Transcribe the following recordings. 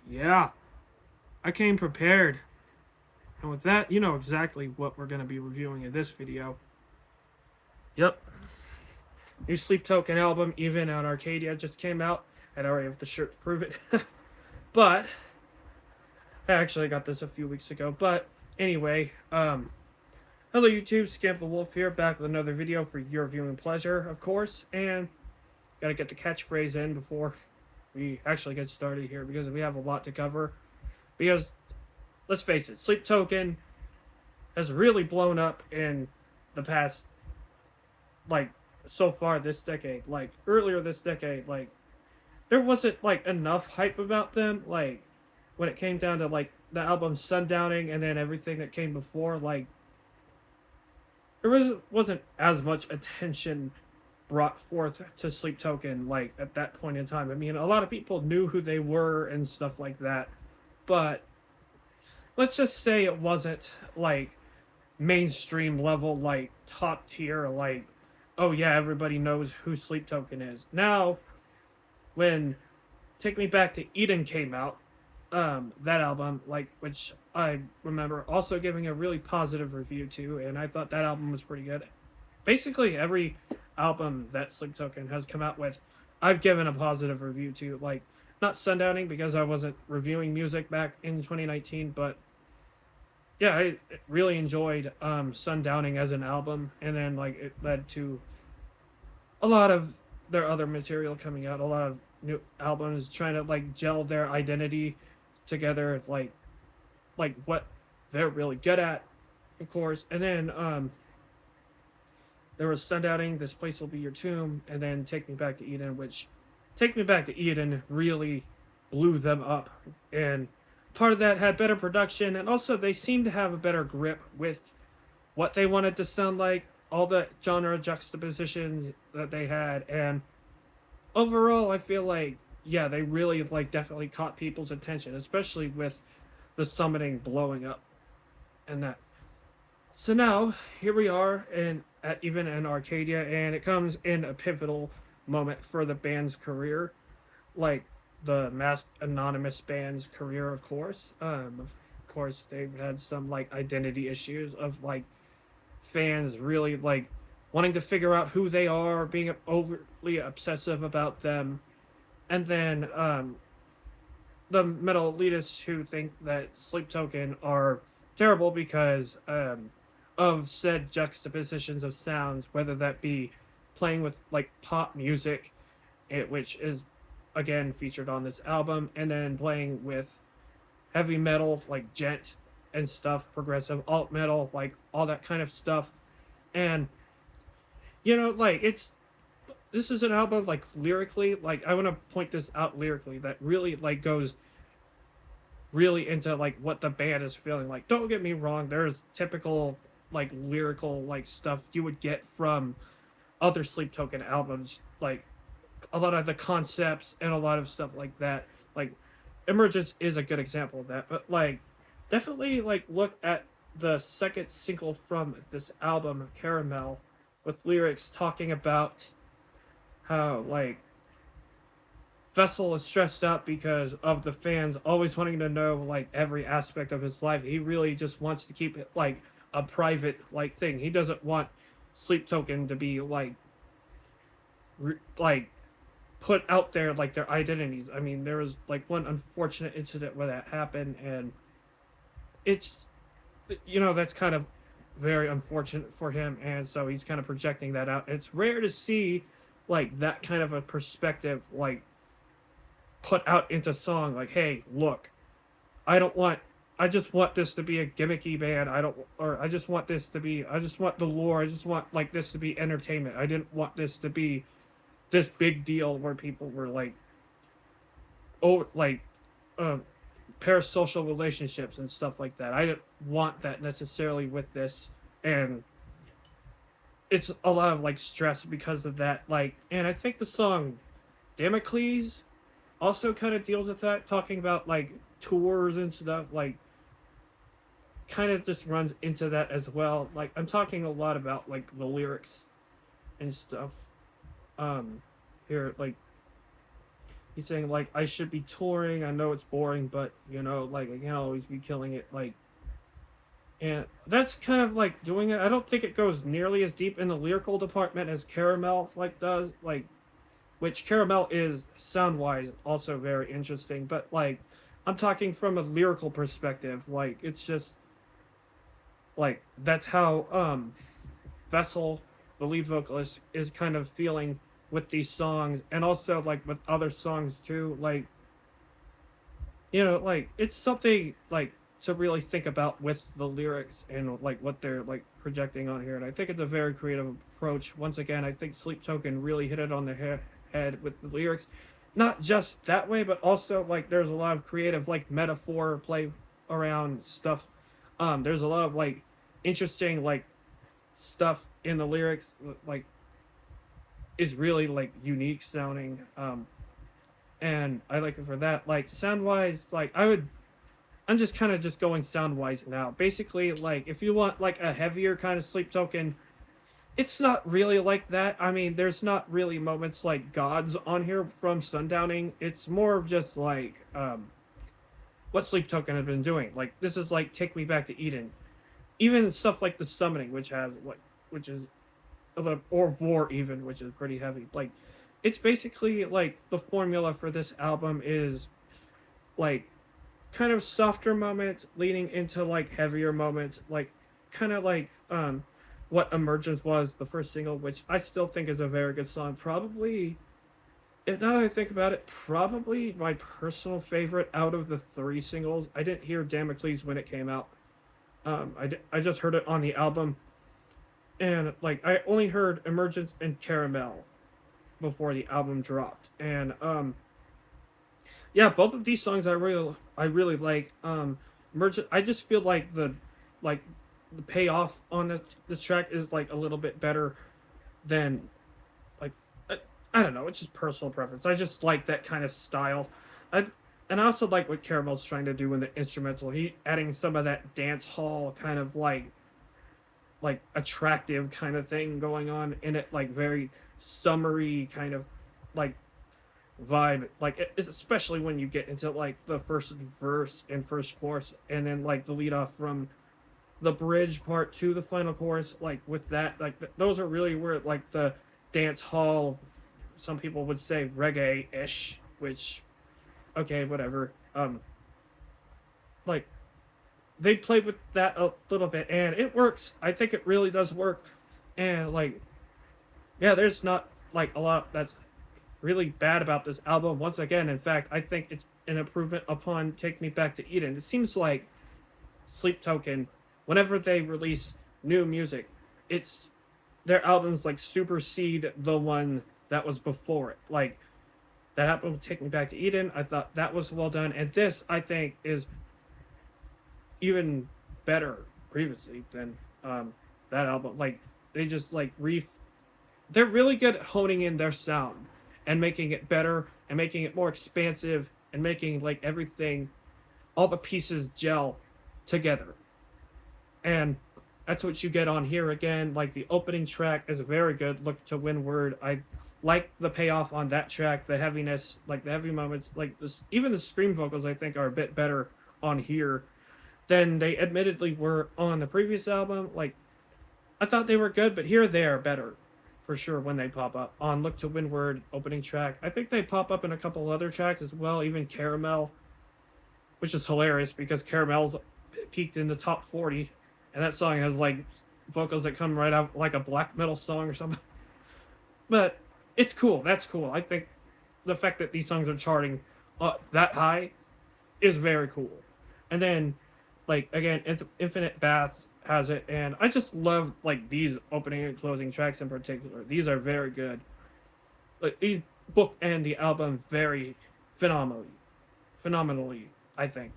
Yeah, I came prepared. And with that, you know exactly what we're going to be reviewing in this video. Yep, new Sleep Token album, even on Arcadia, just came out. I already have the shirt to prove it. But I actually got this a few weeks ago. But anyway, hello YouTube, Scamp the Wolf here, back with another video for your viewing pleasure, of course. And gotta get the catchphrase in before we actually get started here because we have a lot to cover. Because let's face it, Sleep Token has really blown up in the past, like, so far this decade. Like, earlier this decade, like, there wasn't, like, enough hype about them. Like, when it came down to, like, the album Sundowning and then everything that came before, like, wasn't as much attention brought forth to Sleep Token, like, at that point in time. I mean, a lot of people knew who they were and stuff like that. But let's just say it wasn't, like, mainstream level, like top tier, like, oh yeah, everybody knows who Sleep Token is. Now, when Take Me Back to Eden came out, that album, like, which I remember also giving a really positive review to, and I thought that album was pretty good. Basically, every album that Sleep Token has come out with, I've given a positive review to. Like, not Sundowning because I wasn't reviewing music back in 2019, but yeah, I really enjoyed Sundowning as an album, and then like it led to a lot of their other material coming out, a lot of new albums trying to like gel their identity together, like what they're really good at, of course. And then there was Sundowning, This Place Will Be Your Tomb, and then Take Me Back to Eden, which Take Me Back to Eden really blew them up. And part of that had better production, and also they seemed to have a better grip with what they wanted to sound like, all the genre juxtapositions that they had, and overall, I feel like yeah, they really like definitely caught people's attention, especially with the summoning blowing up and that. So now here we are in at even in Arcadia, and it comes in a pivotal moment for the band's career, like the masked anonymous band's career, of course. Of course, they've had some like identity issues of like fans really like wanting to figure out who they are, being overly obsessive about them, and then the metal elitists who think that Sleep Token are terrible because of said juxtapositions of sounds, whether that be playing with like pop music, which is again featured on this album, and then playing with heavy metal like gent and stuff, progressive alt metal, like all that kind of stuff. And like this is an album like lyrically, like I want to point this out lyrically that really like goes really into like what the band is feeling. Like, don't get me wrong, there's typical like lyrical like stuff you would get from other Sleep Token albums, like a lot of the concepts and a lot of stuff like that. Like Emergence is a good example of that, but like definitely like look at the second single from this album, Caramel, with lyrics talking about how like Vessel is stressed out because of the fans always wanting to know like every aspect of his life. He really just wants to keep it like a private like thing. He doesn't want Sleep Token to be like put out there like their identities. I mean, there was like one unfortunate incident where that happened, and it's that's kind of very unfortunate for him, and so he's kind of projecting that out. It's rare to see like that kind of a perspective like put out into song, like, hey, look, I don't want I just want this to be a gimmicky band. I just want this to be, I just want the lore. I just want like this to be entertainment. I didn't want this to be this big deal where people were like, oh, like, um, parasocial relationships and stuff like that. I didn't want that necessarily with this, and it's a lot of like stress because of that. Like, and I think the song Damocles also kind of deals with that, talking about like tours and stuff. Like, kind of just runs into that as well. Like, I'm talking a lot about like the lyrics and stuff. Um, here, like he's saying like I should be touring. I know it's boring, but like I can't always be killing it. Like, and that's kind of like doing it. I don't think it goes nearly as deep in the lyrical department as Caramel like does. Like, which Caramel is sound wise also very interesting, but like I'm talking from a lyrical perspective. Like it's just like that's how Vessel, the lead vocalist, is kind of feeling with these songs, and also like with other songs too. Like like it's something like to really think about with the lyrics and like what they're like projecting on here. And I think it's a very creative approach. Once again, I think Sleep Token really hit it on the head with the lyrics, not just that way, but also like there's a lot of creative like metaphor play around stuff. There's a lot of like interesting like stuff in the lyrics like is really like unique sounding. And I like it for that. Like sound wise, like I'm just kind of just going sound wise now. Basically, like if you want like a heavier kind of Sleep Token, it's not really like that. I mean, there's not really moments like Gods on here from Sundowning. It's more of just like what Sleep Token have been doing. Like this is like Take Me Back to Eden. Even stuff like the Summoning, which is or Vor even, which is pretty heavy. Like it's basically like the formula for this album is like kind of softer moments leading into like heavier moments, like kind of like what Emergence was, the first single, which I still think is a very good song. Probably, if now that I think about it, probably my personal favorite out of the three singles. I didn't hear Damocles when it came out. I just heard it on the album, and like I only heard Emergence and Caramel before the album dropped, and yeah, both of these songs I really like. Emergence, I just feel like the payoff on this track is like a little bit better than like I don't know. It's just personal preference. I just like that kind of style. I and I also like what Caramel's trying to do in the instrumental. He adding some of that dance hall kind of like attractive kind of thing going on in it, like very summery kind of like vibe. Like especially when you get into like the first verse and first chorus, and then like the lead off from the bridge part to the final chorus. Like with that, like those are really where like the dance hall. Some people would say reggae ish, which okay, whatever. Like they played with that a little bit, and it works. I think it really does work, and like yeah, there's not like a lot that's really bad about this album. Once again, in fact, I think it's an improvement upon Take Me Back to Eden. It seems like Sleep Token, whenever they release new music, it's their albums like supersede the one that was before it. Like that happened with Take Me Back to Eden. I thought that was well done, and this I think is even better previously than that album. Like they just like they're really good at honing in their sound and making it better and making it more expansive and making like everything, all the pieces gel together. And that's what you get on here again. Like the opening track is very good. Look to Windward. I like the payoff on that track, the heaviness, like the heavy moments, like this. Even the scream vocals, I think, are a bit better on here than they admittedly were on the previous album. Like I thought they were good, but here they are better for sure when they pop up on Look to Windward opening track. I think they pop up in a couple other tracks as well, even Caramel, which is hilarious because Caramel's peaked in the top 40, and that song has like vocals that come right out like a black metal song or something. But it's cool. That's cool. I think the fact that these songs are charting that high is very cool. And then, like again, Infinite Baths has it, and I just love like these opening and closing tracks in particular. These are very good. Like these bookend the album very phenomenally. I think.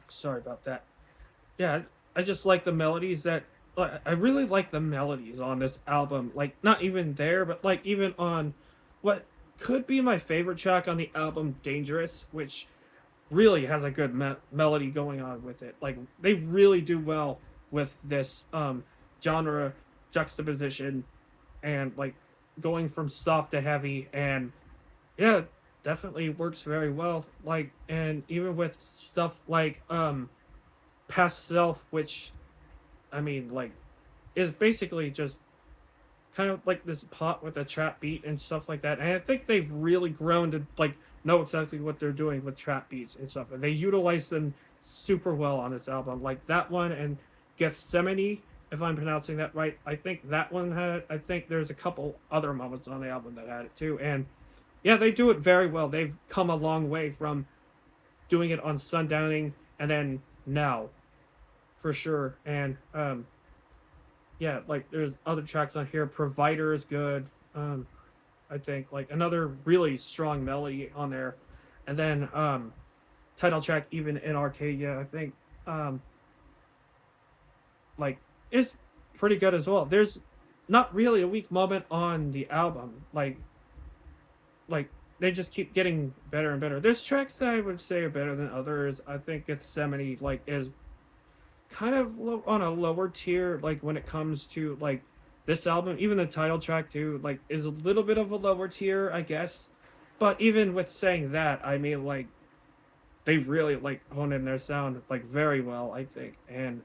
Sorry about that. Yeah, I just like the melodies that I really like the melodies on this album. Like not even there, but like even on what could be my favorite track on the album, Dangerous, which really has a good melody going on with it. Like they really do well with this genre juxtaposition and like going from soft to heavy, and yeah, definitely works very well. Like, and even with stuff like Past Self, which I mean, like, is basically just kind of like this pop with a trap beat and stuff like that. And I think they've really grown to like know exactly what they're doing with trap beats and stuff. And they utilize them super well on this album. Like that one and Gethsemane, if I'm pronouncing that right. I think that one had I think there's a couple other moments on the album that had it too. And yeah, they do it very well. They've come a long way from doing it on Sundowning and then now for sure. And yeah, like there's other tracks on here. Provider is good. I think like another really strong melody on there, and then title track even in Arcadia. I think um, like is pretty good as well. There's not really a weak moment on the album. Like they just keep getting better and better. There's tracks that I would say are better than others. I think Gethsemane like is kind of on a lower tier like when it comes to like this album, even the title track too like is a little bit of a lower tier I guess, but even with saying that I mean like they really like hone in their sound like very well I think. And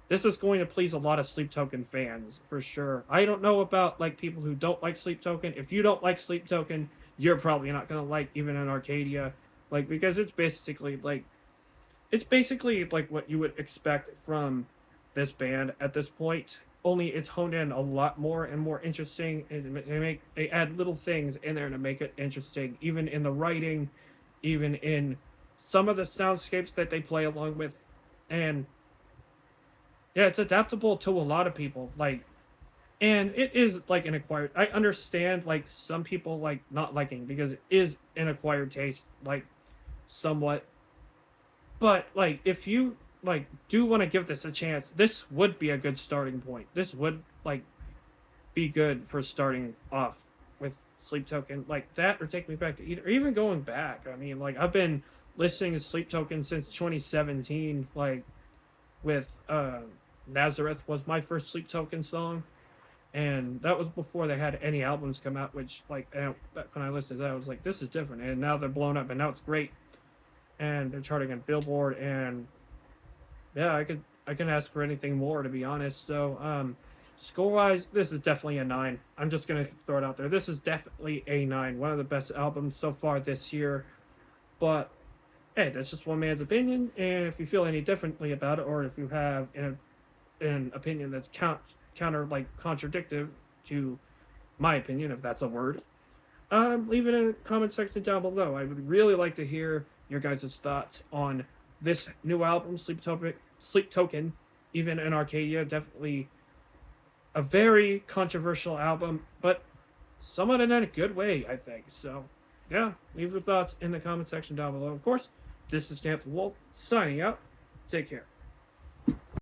this is going to please a lot of Sleep Token fans for sure. I don't know about like people who don't like Sleep Token. If you don't like Sleep Token, you're probably not gonna like even an Arcadia, like because it's basically like what you would expect from this band at this point. Only it's honed in a lot more and more interesting, and they add little things in there to make it interesting, even in the writing, even in some of the soundscapes that they play along with, and yeah, it's adaptable to a lot of people. Like, and it is like an acquired. I understand like some people like not liking because it is an acquired taste, like somewhat. But like if you like do want to give this a chance, this would be a good starting point. This would like be good for starting off with Sleep Token like that, or Take Me Back to Eden, or even going back. I mean, like I've been listening to Sleep Token since 2017. Like with Nazareth was my first Sleep Token song, and that was before they had any albums come out. Which like when I listened to that, I was like, this is different. And now they're blown up, and now it's great, and they're charting on Billboard. And yeah, I can ask for anything more to be honest. So score wise, this is definitely a 9. I'm just gonna throw it out there. This is definitely a 9. One of the best albums so far this year. But hey, that's just one man's opinion. And if you feel any differently about it, or if you have an opinion that's counter like contradictive to my opinion, if that's a word, leave it in the comment section down below. I would really like to hear your guys' thoughts on this new album, Sleep Token, even in Arcadia. Definitely a very controversial album, but somewhat in a good way, I think. So, yeah, leave your thoughts in the comment section down below. Of course, this is Stamp the Wolf, signing out. Take care.